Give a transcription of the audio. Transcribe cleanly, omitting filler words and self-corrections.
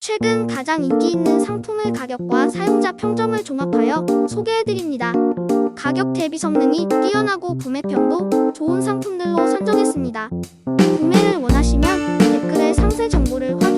최근 가장 인기 있는 상품의 가격과 사용자 평점을 종합하여 소개해드립니다. 가격 대비 성능이 뛰어나고 구매평도 좋은 상품들로 선정했습니다. 구매를 원하시면 댓글에 상세 정보를 확인해 주세요.